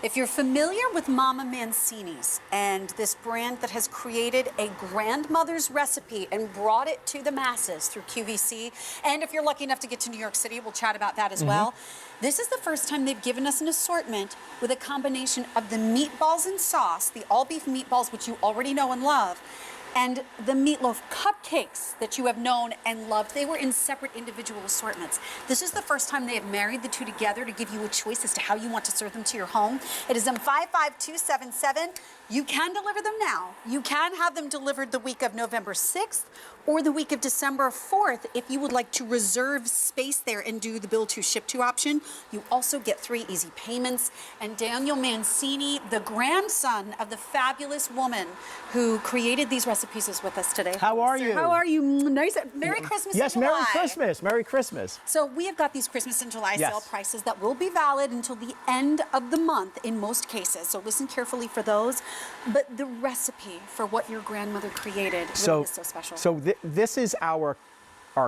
If you're familiar with Mama Mancini's and this brand that has created a grandmother's recipe and brought it to the masses through QVC, and if you're lucky enough to get to New York City, we'll chat about that as well. This is the first time they've given us an assortment with a combination of the meatballs and sauce, the all-beef meatballs, which you already know and love, and the Meatloaf Cupcakes that you have known and loved. They were in separate individual assortments. This is the first time they have married the two together to give you a choice as to how you want to serve them to your home. It is M55277. You can deliver them now. You can have them delivered the week of November 6th or the week of December 4th if you would like to reserve space there and do the bill to ship to option. You also get 3 easy payments. And Daniel Mancini, the grandson of the fabulous woman who created these recipes, is with us today. How are you? How are you? Nice. Merry Christmas. Yes, in July. Merry Christmas. Merry Christmas. So we have got these Christmas and July sale prices that will be valid until the end of the month in most cases. So listen carefully for those. But the recipe for what your grandmother created really is so special. So this is our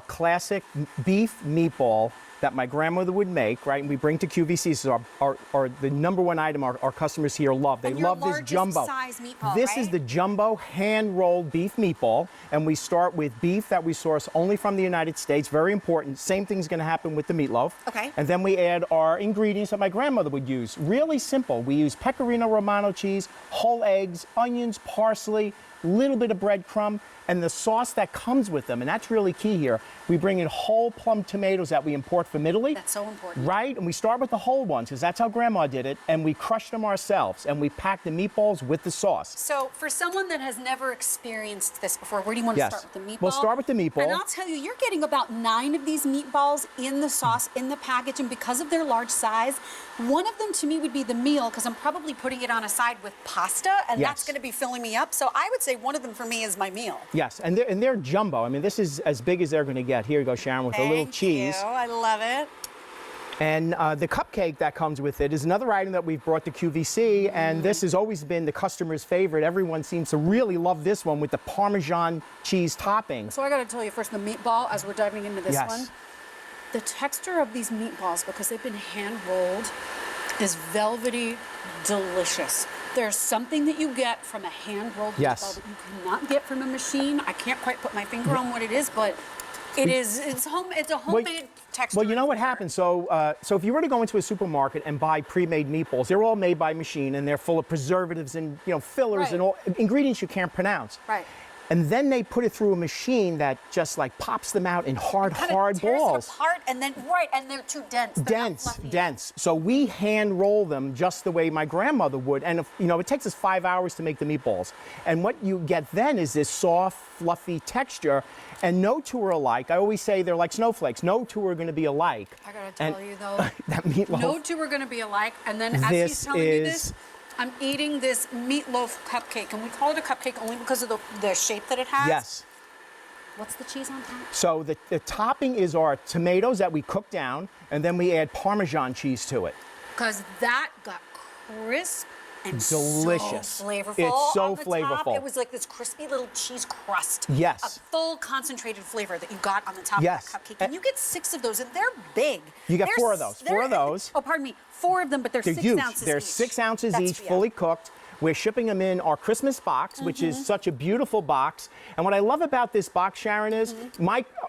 classic beef meatball that my grandmother would make, right? And we bring to QVC. So our the #1 item our customers here love. They love this jumbo. Size meatball, this is the jumbo hand-rolled beef meatball, and we start with beef that we source only from the United States. Very important. Same thing's going to happen with the meatloaf. Okay. And then we add our ingredients that my grandmother would use. Really simple. We use pecorino romano cheese, whole eggs, onions, parsley, little bit of breadcrumb, and the sauce that comes with them, and that's really key here. We bring in whole plum tomatoes that we import from Italy. That's so important. Right? And we start with the whole ones, because that's how Grandma did it, and we crush them ourselves, and we pack the meatballs with the sauce. So for someone that has never experienced this before, where do you want to start with the meatball? We'll start with the meatball. And I'll tell you, you're getting about 9 of these meatballs in the sauce, in the package, and because of their large size, one of them to me would be the meal, because I'm probably putting it on a side with pasta, and that's going to be filling me up. So I would say one of them for me is my meal. Yes, and they're jumbo. I mean, this is as big as they're going to get. Here you go, Sharon, with a little cheese. Thank you. I love it. And the cupcake that comes with it is another item that we've brought to QVC, and this has always been the customer's favorite. Everyone seems to really love this one with the Parmesan cheese topping. So I got to tell you first, the meatball, as we're diving into this one, the texture of these meatballs, because they've been hand-rolled, is velvety, delicious. There's something that you get from a hand-rolled meatball that you cannot get from a machine. I can't quite put my finger on what it is, but it's a homemade texture. Well, you know what happens? So if you were to go into a supermarket and buy pre-made meatballs, they're all made by machine, and they're full of preservatives and fillers and all ingredients you can't pronounce. Right. And then they put it through a machine that just like pops them out in hard balls. It apart, and then and they're too dense. Dense. So we hand roll them just the way my grandmother would, and it takes us 5 hours to make the meatballs. And what you get then is this soft, fluffy texture, and no two are alike. I always say they're like snowflakes. No two are going to be alike. I gotta tell you though, that meatloaf. No two are going to be alike. And then as he's telling me this, I'm eating this meatloaf cupcake, and we call it a cupcake only because of the shape that it has. Yes. What's the cheese on top? So the topping is our tomatoes that we cook down, and then we add Parmesan cheese to it. Because that got crisp and delicious. So flavorful. It's so on the flavorful. Top, it was like this crispy little cheese crust. Yes. A full concentrated flavor that you got on the top of that cupcake. And you get 6 of those, and they're big. You get 4 of those. 4 of those. Oh, pardon me. 4 of them, but they're 6 huge. ounces They're each. 6 ounces each, fully cooked. We're shipping them in our Christmas box, which is such a beautiful box. And what I love about this box, Sharon, is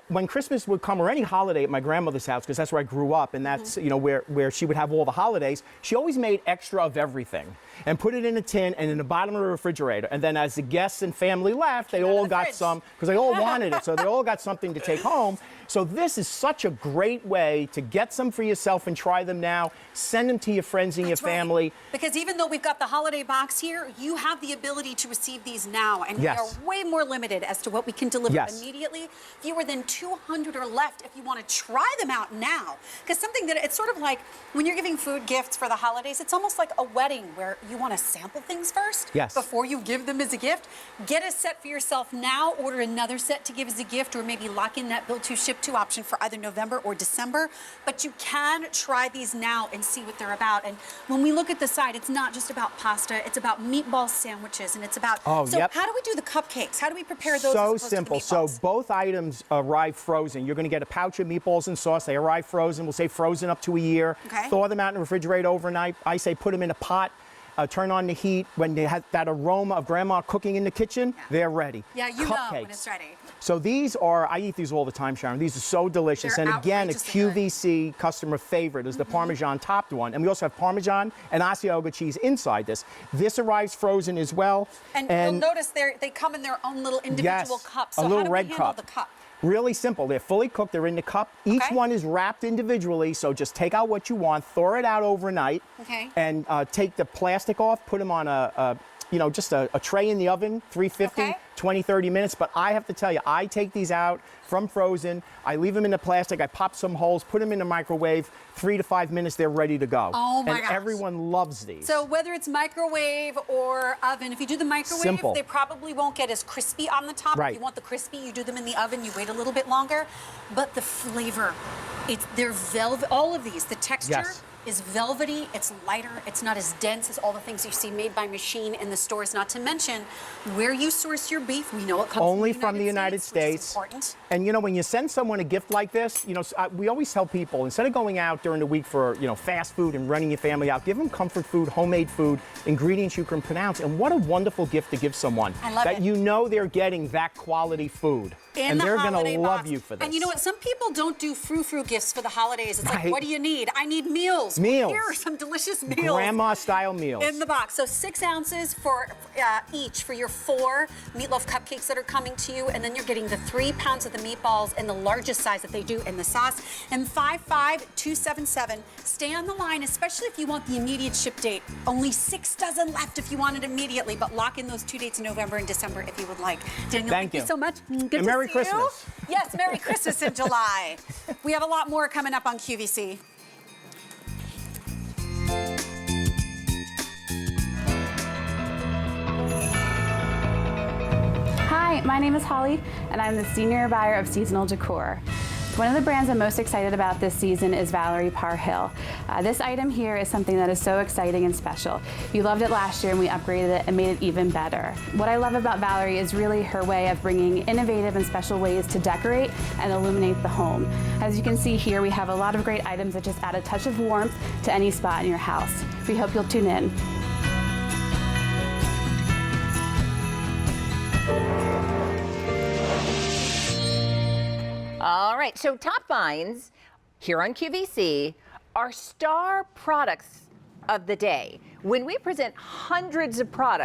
when Christmas would come, or any holiday at my grandmother's house, because that's where I grew up, and that's where she would have all the holidays, she always made extra of everything and put it in a tin and in the bottom of the refrigerator. And then as the guests and family left, they all got some, because they all wanted it, so they all got something to take home. So this is such a great way to get some for yourself and try them now. Send them to your friends and your family. Because even though we've got the holiday box here, you have the ability to receive these now, and we are way more limited as to what we can deliver immediately. Fewer than 200 are left if you want to try them out now. Because something that it's sort of like when you're giving food gifts for the holidays, it's almost like a wedding where you want to sample things first. Yes. Before you give them as a gift. Get a set for yourself now, order another set to give as a gift, or maybe lock in that build to ship to option for either November or December. But you can try these now and see what they're about. And when we look at the side, it's not just about pasta, it's about meatball sandwiches, and it's about, how do we do the cupcakes? How do we prepare those? So simple. So both items arrive frozen. You're going to get a pouch of meatballs and sauce. They arrive frozen. We'll say frozen up to a year. Okay. Thaw them out in the refrigerator overnight. I say put them in a pot. Turn on the heat. When they have that aroma of grandma cooking in the kitchen, they're ready. Yeah, you know when it's ready. So these are, I eat these all the time, Sharon. These are so delicious. They're and again, a outrageously QVC customer favorite is the Parmesan topped one. And we also have Parmesan and Asiago cheese inside this. This arrives frozen as well. And you'll notice they come in their own little individual cups. So a little how do red we handle cup. the cup? Really simple. They're fully cooked. They're in the cup. Each one is wrapped individually, so just take out what you want, thaw it out overnight, and take the plastic off, put them on just a tray in the oven, 350, 20, 30 minutes. But I have to tell you, I take these out from frozen. I leave them in the plastic. I pop some holes, put them in the microwave. 3 to 5 minutes, they're ready to go. Oh my gosh. And everyone loves these. So whether it's microwave or oven, if you do the microwave, they probably won't get as crispy on the top. Right. If you want the crispy, you do them in the oven, you wait a little bit longer. But the flavor, they're velvet, all of these, the texture is velvety, it's lighter, it's not as dense as all the things you see made by machine in the stores, not to mention where you source your beef. We know it comes only from the United States. Which is important. And when you send someone a gift like this, we always tell people, instead of going out during the week for, fast food and running your family out, give them comfort food, homemade food, ingredients you can pronounce. And what a wonderful gift to give someone. I love that it. They're getting that quality food. And they're going to love you for this. And you know what? Some people don't do frou-frou gifts for the holidays. It's like, what do you need? I need meals. Meals. Here are some delicious meals. Grandma-style meals. In the box. So 6 ounces for each for your 4 Meatloaf Cupcakes that are coming to you. And then you're getting the 3 pounds of the meatballs in the largest size that they do in the sauce. And 55277. Stay on the line, especially if you want the immediate ship date. Only 6 dozen left if you want it immediately. But lock in those 2 dates in November and December if you would like. Daniel, thank you so much. Good to Merry see Christmas. you. Yes, Merry Christmas in July. We have a lot more coming up on QVC. Hi, my name is Holly, and I'm the senior buyer of seasonal decor. One of the brands I'm most excited about this season is Valerie Parr Hill. This item here is something that is so exciting and special. You loved it last year and we upgraded it and made it even better. What I love about Valerie is really her way of bringing innovative and special ways to decorate and illuminate the home. As you can see here, we have a lot of great items that just add a touch of warmth to any spot in your house. We hope you'll tune in. All right, so Top Finds here on QVC are star products of the day. When we present hundreds of products